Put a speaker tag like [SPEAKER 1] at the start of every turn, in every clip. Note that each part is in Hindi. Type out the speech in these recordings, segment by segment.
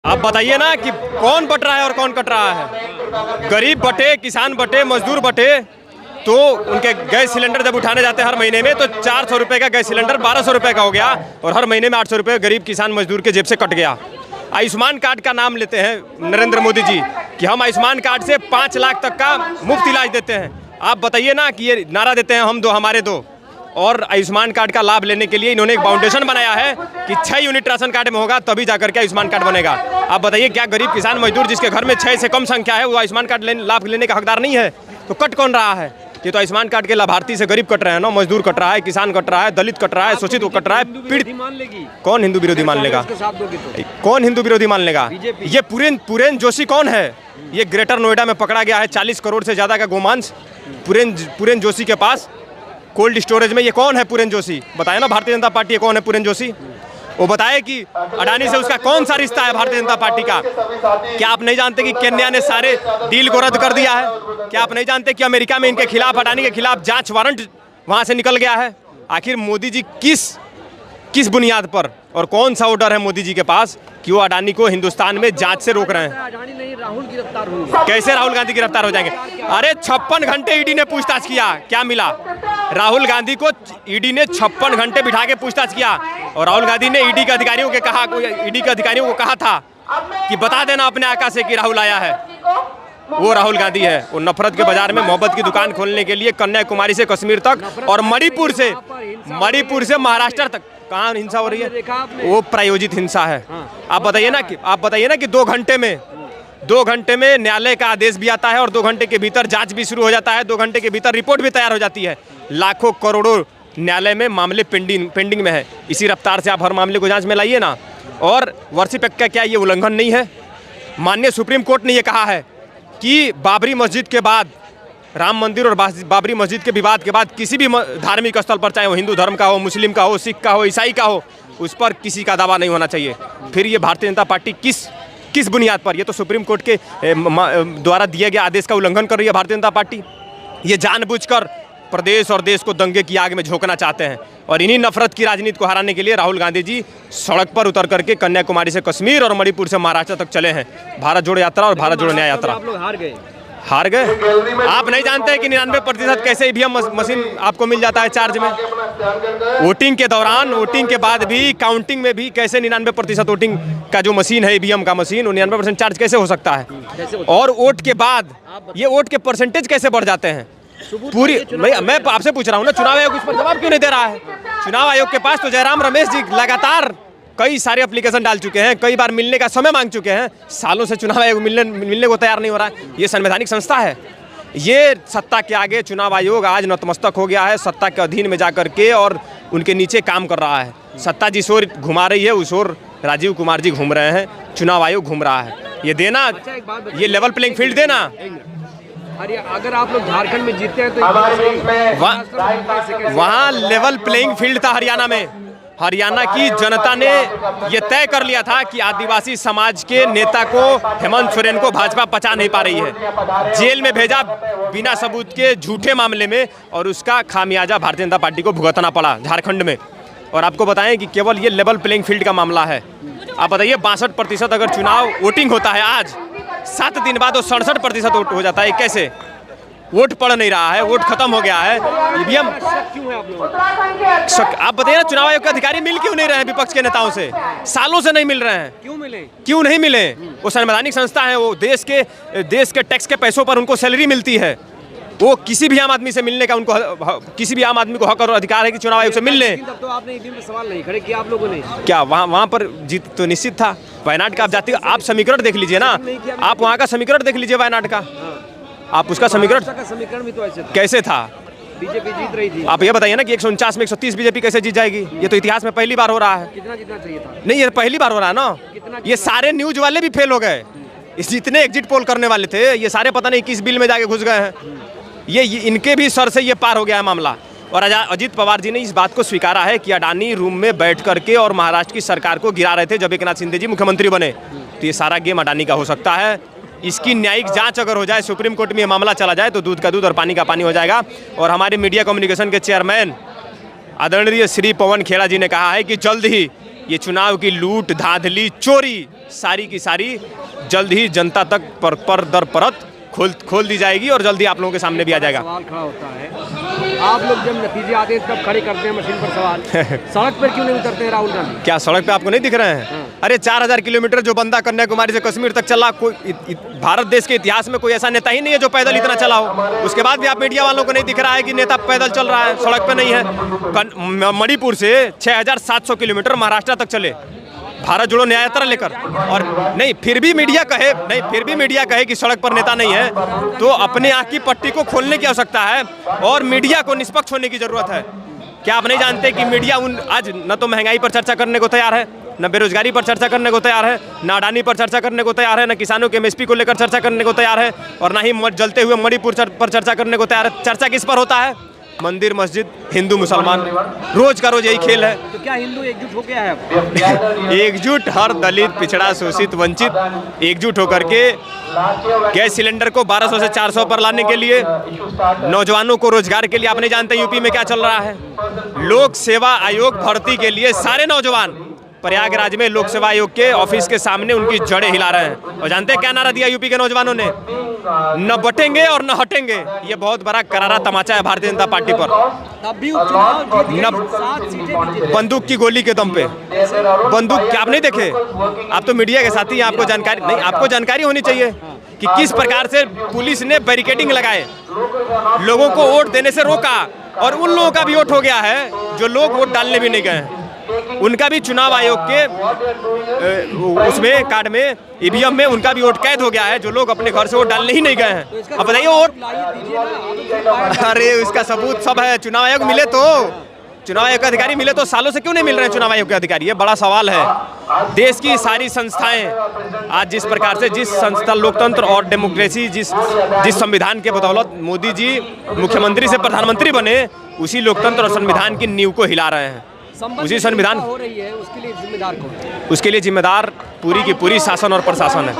[SPEAKER 1] आप बताइए ना कि कौन बट रहा है और कौन कट रहा है। गरीब बटे, किसान बटे, मजदूर बटे। तो उनके गैस सिलेंडर जब उठाने जाते हैं हर महीने में तो 400 रुपये का गैस सिलेंडर 1200 रुपये का हो गया और हर महीने में 800 रुपये गरीब किसान मजदूर के जेब से कट गया। आयुष्मान कार्ड का नाम लेते हैं नरेंद्र मोदी जी कि हम आयुष्मान कार्ड से 5 लाख तक का मुफ्त इलाज देते हैं। आप बताइए ना कि ये नारा देते हैं हम दो हमारे दो, और आयुष्मान कार्ड का लाभ लेने के लिए इन्होंने एक फाउंडेशन बनाया है कि 6 यूनिट राशन कार्ड में होगा तभी जाकर के आयुष्मान कार्ड बनेगा। आप बताइए क्या गरीब किसान मजदूर जिसके घर में 6 से कम संख्या है वो आयुष्मान कार्ड लाभ लेने का हकदार नहीं है? तो कट कौन रहा है? ये तो आयुष्मान कार्ड के लाभार्थी से गरीब कट रहे हैं ना, मजदूर कट रहा है, किसान कट रहा है, दलित कट रहा है, शोषित वो कट रहा है, पीड़ित मान लेगी। कौन हिंदू विरोधी मान लेगा? कौन हिंदू विरोधी मान लेगा? ये पुरेन जोशी कौन है? ये ग्रेटर नोएडा में पकड़ा गया है 40 करोड़ से ज्यादा का गोमांस पुरेन जोशी के पास कोल्ड स्टोरेज में। ये कौन है पुरेन जोशी? बताए ना भारतीय जनता पार्टी कौन है पुरेन जोशी? वो बताए कि अडानी से उसका कौन सा रिश्ता है भारतीय जनता पार्टी का? क्या आप नहीं जानते कि केन्या ने सारे डील को रद्द कर दिया है? क्या आप नहीं जानते कि अमेरिका में इनके खिलाफ, अडानी के खिलाफ जांच वारंट वहां से निकल गया है? आखिर मोदी जी किस बुनियाद पर और कौन सा ऑर्डर है मोदी जी के पास कि वो अडानी को हिंदुस्तान में जांच से रोक रहे हैं?
[SPEAKER 2] अडानी नहीं, राहुल गिरफ्तार होंगे।
[SPEAKER 1] कैसे राहुल गांधी गिरफ्तार हो जाएंगे? अरे 56 घंटे ईडी ने पूछताछ किया, क्या मिला? राहुल गांधी को ईडी ने 56 घंटे बिठा के पूछताछ किया और राहुल गांधी ने ईडी के अधिकारियों को कहा था कि बता देना अपने आका से कि राहुल आया है। वो राहुल गांधी है। वो नफरत के बाजार में मोहब्बत की दुकान खोलने के लिए कन्याकुमारी से कश्मीर तक और मणिपुर से महाराष्ट्र तक कहाँ हिंसा हो रही है? वो प्रायोजित हिंसा है। आप बताइए ना कि 2 घंटे में न्यायालय का आदेश भी आता है और 2 घंटे के भीतर जांच भी शुरू हो जाता है, 2 घंटे के भीतर रिपोर्ट भी तैयार हो जाती है। लाखों करोड़ों न्यायालय में मामले पेंडिंग में है। इसी रफ्तार से आप हर मामले को जांच में लाइए ना। और वर्षिप एक्ट का क्या ये उल्लंघन नहीं है? माननीय सुप्रीम कोर्ट ने ये कहा है कि बाबरी मस्जिद के बाद, राम मंदिर और बाबरी मस्जिद के विवाद के बाद किसी भी धार्मिक स्थल पर, चाहे वो हिंदू धर्म का हो, मुस्लिम का हो, सिख का हो, ईसाई का हो, उस पर किसी का दावा नहीं होना चाहिए। फिर ये भारतीय जनता पार्टी किस बुनियाद पर? ये तो सुप्रीम कोर्ट के द्वारा दिए गए आदेश का उल्लंघन कर रही है भारतीय जनता पार्टी। ये जानबूझकर प्रदेश और देश को दंगे की आग में झोंकना चाहते हैं और इन्हीं नफरत की राजनीति को हराने के लिए राहुल गांधी जी सड़क पर उतर करके कन्याकुमारी से कश्मीर और मणिपुर से महाराष्ट्र तक चले हैं। भारत जोड़ो यात्रा और भारत जोड़ो न्याय यात्रा।
[SPEAKER 2] आप लोग
[SPEAKER 1] हार गए। आप नहीं जानते कि 99% कैसे ईवीएम मशीन आपको मिल जाता है चार्ज में? वोटिंग के दौरान, वोटिंग के बाद भी, काउंटिंग में भी कैसे 99% वोटिंग का जो मशीन है ईवीएम का मशीन, वो 99% चार्ज कैसे हो सकता है? और वोट के बाद ये वोट के परसेंटेज कैसे बढ़ जाते हैं? पूरी मैं आपसे पूछ रहा हूँ ना, चुनाव आयोग इस पर जवाब क्यों नहीं दे रहा है? चुनाव आयोग के पास तो जयराम रमेश जी लगातार कई सारे एप्लीकेशन डाल चुके हैं, कई बार मिलने का समय मांग चुके हैं, सालों से चुनाव आयोग मिलने को तैयार नहीं हो रहा है। ये संवैधानिक संस्था है। ये सत्ता के आगे चुनाव आयोग आज नतमस्तक हो गया है, सत्ता के अधीन में जाकर के और उनके नीचे काम कर रहा है। सत्ता जिस ओर घुमा रही है उस ओर राजीव कुमार जी घूम रहे हैं, चुनाव आयोग घूम रहा है। ये देना, ये लेवल प्लेइंग फील्ड देना।
[SPEAKER 2] अरे अगर आप लोग झारखंड में जीतते हैं तो
[SPEAKER 1] वहाँ लेवल प्लेइंग फील्ड था हरियाणा में। हरियाणा की जनता ने यह तय कर लिया था कि आदिवासी समाज के नेता को, हेमंत सोरेन को, भाजपा पचा नहीं पा रही है। जेल में भेजा बिना सबूत के झूठे मामले में और उसका खामियाजा भारतीय जनता पार्टी को भुगतना पड़ा झारखंड में। और आपको बताएं कि केवल ये लेवल प्लेइंग फील्ड का मामला है। आप बताइए 62% अगर चुनाव वोटिंग होता है आज, 7 दिन बाद वो 67% वोट हो जाता है। कैसे? वोट पड़ नहीं रहा है, वोट खत्म हो गया है। ईवीएम
[SPEAKER 2] क्यों है आप लोग?
[SPEAKER 1] आप बताइए ना, चुनाव आयोग के अधिकारी मिल क्यों नहीं रहे हैं विपक्ष के नेताओं से? सालों से नहीं मिल रहे हैं। क्यों नहीं मिले? वो संवैधानिक संस्था है, वो देश के टैक्स के पैसों पर उनको सैलरी मिलती है। वो किसी भी आम आदमी से मिलने का, उनको किसी भी आम आदमी को हक और अधिकार है कि चुनाव आयोग से मिल लें।
[SPEAKER 2] तब तो आपने ईवीएम पे सवाल नहीं खड़े किया आप लोगों ने।
[SPEAKER 1] क्या वहाँ पर जीत तो निश्चित था? वायनाड का आप जाती, आप समीकरण देख लीजिए ना, आप वहाँ का समीकरण देख लीजिए वायनाड का। आप उसका समीकरण
[SPEAKER 2] भी तो
[SPEAKER 1] कैसे था?
[SPEAKER 2] बीजेपी जीत रही थी।
[SPEAKER 1] आप ये बताइए ना कि 149 में 130 बीजेपी कैसे जीत जाएगी? ये तो इतिहास में पहली बार हो रहा है।
[SPEAKER 2] कितना चाहिए था?
[SPEAKER 1] नहीं, ये पहली बार हो रहा है ना। ये सारे न्यूज वाले भी फेल हो गए। इस जितने एग्जिट पोल करने वाले थे ये सारे पता नहीं किस बिल में जाके घुस गए हैं। ये इनके भी सर से ये पार हो गया है मामला। और अजीत पवार जी ने इस बात को स्वीकारा है कि अडानी रूम में बैठ करके और महाराष्ट्र की सरकार को गिरा रहे थे जब एकनाथ शिंदे जी मुख्यमंत्री बने। तो ये सारा गेम अडानी का हो सकता है। इसकी न्यायिक जांच अगर हो जाए, सुप्रीम कोर्ट में ये मामला चला जाए तो दूध का दूध और पानी का पानी हो जाएगा। और हमारे मीडिया कम्युनिकेशन के चेयरमैन आदरणीय श्री पवन खेड़ा जी ने कहा है कि जल्द ही ये चुनाव की लूट, धांधली, चोरी सारी की सारी जल्द ही जनता तक पर दर परत खोल दी जाएगी और जल्दी आप लोगों के सामने भी आ जाएगा।
[SPEAKER 2] सवाल खड़ा होता है, आप लोग जब नतीजे आते हैं तब खड़े करते हैं मशीन पर सवाल, सड़क पर क्यों नहीं उतरते हैं राहुल गांधी?
[SPEAKER 1] क्या सड़क पे आपको नहीं दिख रहे हैं? अरे 4000 किलोमीटर जो बंदा कन्याकुमारी से कश्मीर तक चला, कोई भारत देश के इतिहास में कोई ऐसा नेता ही नहीं है जो पैदल इतना चला हो। उसके बाद भी आप मीडिया वालों को नहीं दिख रहा है कि नेता पैदल चल रहा है, सड़क पे नहीं है। मणिपुर से 6700 किलोमीटर महाराष्ट्र तक चले भारत जोड़ो न्याय यात्रा लेकर, और नहीं फिर भी मीडिया कहे कि सड़क पर नेता नहीं है, तो अपने आँख की पट्टी को खोलने की आवश्यकता है और मीडिया को निष्पक्ष होने की जरूरत है। क्या आप नहीं जानते कि मीडिया आज न तो महंगाई पर चर्चा करने को तैयार है, न बेरोजगारी पर चर्चा करने को तैयार है, न अडानी पर चर्चा करने को तैयार है, न किसानों के एमएसपी को लेकर चर्चा करने को तैयार है, और ना ही जलते हुए मणिपुर पर चर्चा करने को तैयार है। चर्चा किस पर होता है? मंदिर, मस्जिद, हिंदू मुसलमान, रोज का रोज यही खेल है।
[SPEAKER 2] तो क्या हिंदू एकजुट हो गया है?
[SPEAKER 1] एकजुट, हर दलित, पिछड़ा, शोषित, वंचित एकजुट होकर के गैस सिलेंडर को 1200 से 400 पर लाने के लिए, नौजवानों को रोजगार के लिए। आप नहीं जानते यूपी में क्या चल रहा है? लोक सेवा आयोग भर्ती के लिए सारे नौजवान प्रयागराज में लोक सेवा आयोग के ऑफिस के सामने उनकी जड़ें हिला रहे हैं। और जानते हैं क्या नारा दिया यूपी के नौजवानों ने? न बटेंगे और न हटेंगे। ये बहुत बड़ा करारा तमाचा है भारतीय जनता पार्टी पर। बंदूक की गोली के दम पे बंदूक, क्या आप नहीं देखे? आप तो मीडिया के साथी हैं, आपको जानकारी नहीं, आपको जानकारी होनी चाहिए कि किस प्रकार से पुलिस ने बैरिकेडिंग लगाए, लोगों को वोट देने से रोका, और उन लोगों का भी वोट हो गया है जो लोग वोट डालने भी नहीं गए। उनका भी चुनाव आयोग के उसमें कार्ड में, ईवीएम में उनका भी वोट कैद हो गया है, जो लोग अपने घर से वोट डालने ही नहीं गए हैं। अब बताइए वोट, अरे इसका सबूत सब है। चुनाव आयोग मिले तो, चुनाव आयोग के अधिकारी मिले तो सालों से क्यों नहीं मिल रहे हैं चुनाव आयोग के अधिकारी? ये बड़ा सवाल है। देश की सारी संस्थाएं आज जिस प्रकार से, जिस संस्था लोकतंत्र और डेमोक्रेसी, जिस संविधान के बदौलत मोदी जी मुख्यमंत्री से प्रधानमंत्री बने, उसी लोकतंत्र और संविधान की नींव को हिला रहे हैं। उसी संविधान
[SPEAKER 2] हो रही है, उसके लिए जिम्मेदार कौन है?
[SPEAKER 1] उसके लिए जिम्मेदार पूरी की पूरी शासन और प्रशासन है।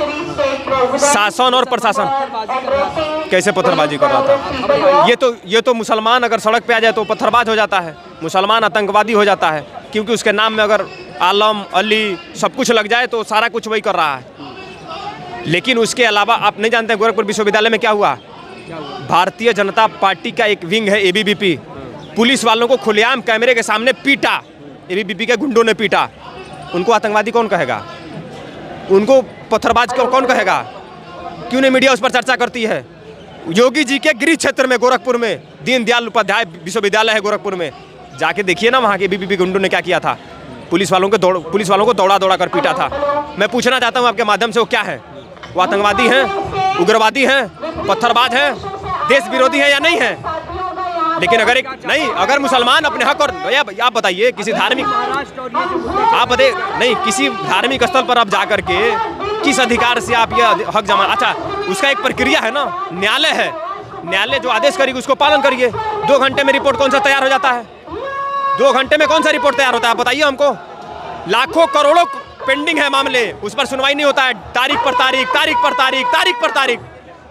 [SPEAKER 1] शासन और प्रशासन कैसे पत्थरबाजी कर रहा था? ये तो मुसलमान अगर सड़क पे आ जाए तो पत्थरबाज हो जाता है, मुसलमान आतंकवादी हो जाता है, क्योंकि उसके नाम में अगर आलम, अली सब कुछ लग जाए तो सारा कुछ वही कर रहा है। लेकिन उसके अलावा आप नहीं जानते गोरखपुर विश्वविद्यालय में क्या हुआ? भारतीय जनता पार्टी का एक विंग है एबीवीपी, पुलिस वालों को खुलेआम कैमरे के सामने पीटा, एबीवीपी के गुंडों ने पीटा। उनको आतंकवादी कौन कहेगा? उनको पत्थरबाज कौन कहेगा? क्यों नहीं मीडिया उस पर चर्चा करती है? योगी जी के गृह क्षेत्र में गोरखपुर में दीनदयाल उपाध्याय विश्वविद्यालय है गोरखपुर में, जाके देखिए ना वहाँ के एबीवीपी गुंडों ने क्या किया था। पुलिस वालों को दौड़ा कर पीटा था। मैं पूछना चाहता हूँ आपके माध्यम से, वो क्या है? वो आतंकवादी हैं, उग्रवादी हैं, पत्थरबाज हैं, देश विरोधी हैं या नहीं है? लेकिन अगर मुसलमान अपने हक, और आप बताइए किसी धार्मिक, आप बताइए नहीं, किसी धार्मिक स्थल पर आप जाकर के किस अधिकार से आप ये हक जमा? अच्छा, उसका एक प्रक्रिया है ना, न्यायालय है, न्यायालय जो आदेश करेगी उसको पालन करिए। 2 घंटे में रिपोर्ट कौन सा तैयार हो जाता है? 2 घंटे में कौन सा रिपोर्ट तैयार होता है? बताइए हमको। लाखों करोड़ों पेंडिंग है मामले, उस पर सुनवाई नहीं होता है, तारीख पर तारीख, तारीख पर तारीख, तारीख पर तारीख।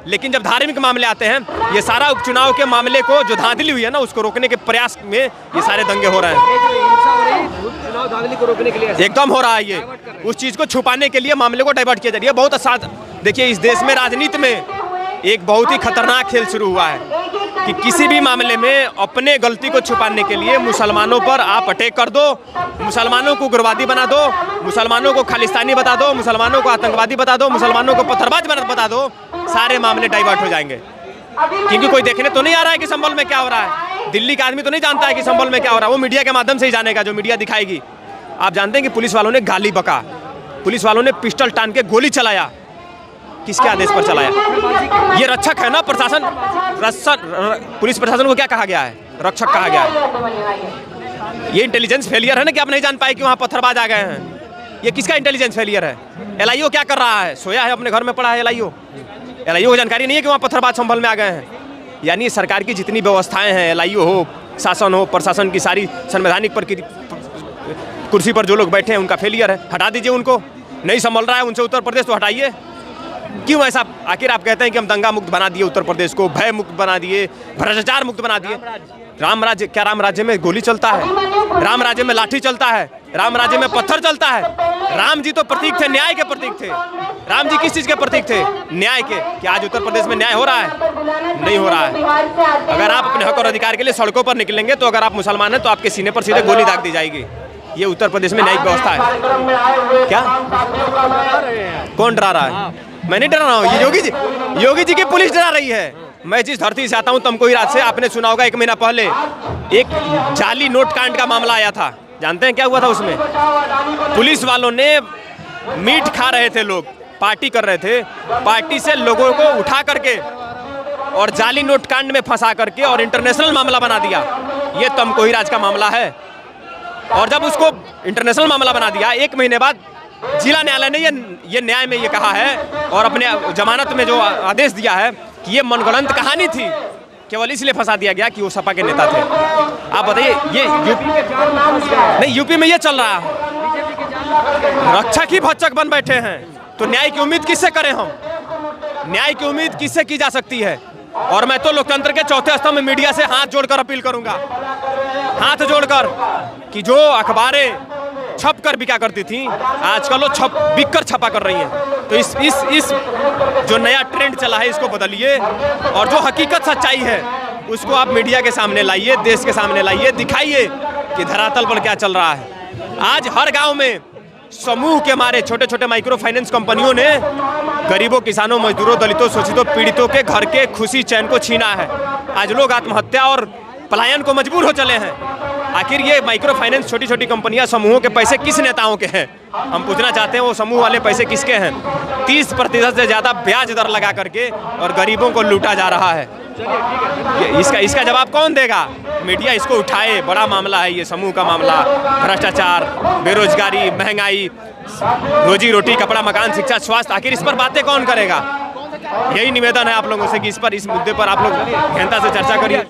[SPEAKER 1] लेकिन जब धार्मिक मामले आते हैं, ये सारा उपचुनाव के मामले को जो धांधली हुई है ना, उसको रोकने के प्रयास में ये सारे दंगे हो रहे हैं।
[SPEAKER 2] चुनाव धांधली को रोकने के लिए
[SPEAKER 1] एकदम हो रहा है ये, उस चीज को छुपाने के लिए मामले को डाइवर्ट किया जा रही है। बहुत अच्छा देखिए, इस देश में राजनीति में एक बहुत ही खतरनाक खेल शुरू हुआ है कि किसी भी मामले में अपने गलती को छुपाने के लिए मुसलमानों पर आप अटैक कर दो, मुसलमानों को उग्रवादी बना दो, मुसलमानों को खालिस्तानी बता दो, मुसलमानों को आतंकवादी बता दो, मुसलमानों को पत्थरबाज बता दो, सारे मामले डाइवर्ट हो जाएंगे। क्योंकि कोई देखने तो नहीं आ रहा है कि संभल में क्या हो रहा है। दिल्ली का आदमी तो नहीं जानता है कि संभल में क्या हो रहा है, वो मीडिया के माध्यम से ही जानेगा, जो मीडिया दिखाएगी। आप जानते हैं कि पुलिस वालों ने गाली बका, पुलिस वालों ने पिस्टल टान के गोली चलाया। किसके आदेश पर चलाया? ये रक्षक है ना प्रशासन। पुलिस प्रशासन को क्या कहा गया है? रक्षक कहा गया है। ये इंटेलिजेंस फेलियर है ना कि आप नहीं जान पाए कि वहाँ पत्थरबाज आ गए हैं। ये किसका इंटेलिजेंस फेलियर है? एलआईओ क्या कर रहा है? सोया है, अपने घर में पड़ा है एलआईओ को जानकारी नहीं है कि वहाँ पत्थरबाज संभल में आ गए हैं। यानी सरकार की जितनी व्यवस्थाएं हैं, एलआईओ हो, शासन हो, प्रशासन की सारी संवैधानिक कुर्सी पर जो लोग बैठे हैं उनका फेलियर है। हटा दीजिए उनको। नहीं संभल रहा है उनसे उत्तर प्रदेश, तो हटाइए। क्यों ऐसा? आखिर आप कहते हैं कि हम दंगा मुक्त बना दिए उत्तर प्रदेश को, भय मुक्त बना दिए, भ्रष्टाचार मुक्त बना दिए। राम राज्य, क्या राम राज्य में गोली चलता है? राम राज्य में लाठी चलता है? राम राज्य में पत्थर चलता है। राम जी तो प्रतीक थे, न्याय के प्रतीक थे। राम जी किस चीज के प्रतीक थे? न्याय के। क्या आज उत्तर प्रदेश में न्याय हो रहा है? नहीं हो रहा है। अगर आप अपने हक और अधिकार के लिए सड़कों पर निकलेंगे तो अगर आप मुसलमान हैं तो आपके सीने पर सीधे गोली दाग दी जाएगी। ये उत्तर प्रदेश में न्यायिक व्यवस्था है। क्या कौन डरा रहा है? मैं नहीं डरा रहा हूँ, ये योगी जी की पुलिस डरा रही है। मैं जिस धरती से आता हूँ तमकुही राज से, आपने सुना होगा 1 महीना पहले एक जाली नोट कांड का मामला आया था। जानते हैं क्या हुआ था उसमें? पुलिस वालों ने मीट खा रहे थे, लोग पार्टी कर रहे थे, पार्टी से लोगों को उठा करके और जाली नोट कांड में फंसा करके और इंटरनेशनल मामला बना दिया। ये तमकुही राज का मामला है। और जब उसको इंटरनेशनल मामला बना दिया, 1 महीने बाद जिला न्यायालय ने ये न्याय में ये कहा है और अपने जमानत में जो आदेश दिया है कि ये मनगढ़ंत कहानी थी, केवल इसलिए फंसा दिया गया कि वो सपा के नेता थे। आप बताइए, ये यूपी में ये चल रहा है। रक्षक ही भक्षक बन बैठे हैं, तो न्याय की उम्मीद किससे करें हम? न्याय की उम्मीद किससे की जा सकती है? और मैं तो लोकतंत्र के चौथे स्तंभ में मीडिया से हाथ जोड़कर अपील करूंगा, हाथ जोड़कर, कि जो अखबारें छप कर बिका करती थी, आजकल वो बिक कर छपा कर रही हैं। तो इस जो नया ट्रेंड चला है इसको बदलिए और जो हकीकत सच्चाई है उसको आप मीडिया के सामने लाइए, देश के सामने लाइए, दिखाइए कि धरातल पर क्या चल रहा है। आज हर गांव में समूह के मारे छोटे छोटे माइक्रो फाइनेंस कंपनियों ने गरीबों, किसानों, मजदूरों, दलितों, शोषितों, पीड़ितों के घर के खुशी चैन को छीना है। आज लोग आत्महत्या और पलायन को मजबूर हो चले हैं। आखिर ये माइक्रो फाइनेंस छोटी छोटी कंपनियां, समूहों के पैसे किस नेताओं के हैं? हम पूछना चाहते हैं वो समूह वाले पैसे किसके हैं? 30% से ज़्यादा ब्याज दर लगा करके और गरीबों को लूटा जा रहा है। इसका जवाब कौन देगा? मीडिया इसको उठाए। बड़ा मामला है ये, समूह का मामला, भ्रष्टाचार, बेरोजगारी, महंगाई, रोजी रोटी, कपड़ा, मकान, शिक्षा, स्वास्थ्य। आखिर इस पर बातें कौन करेगा? यही निवेदन है आप लोगों से कि इस मुद्दे पर आप लोग गहनता से चर्चा करिए।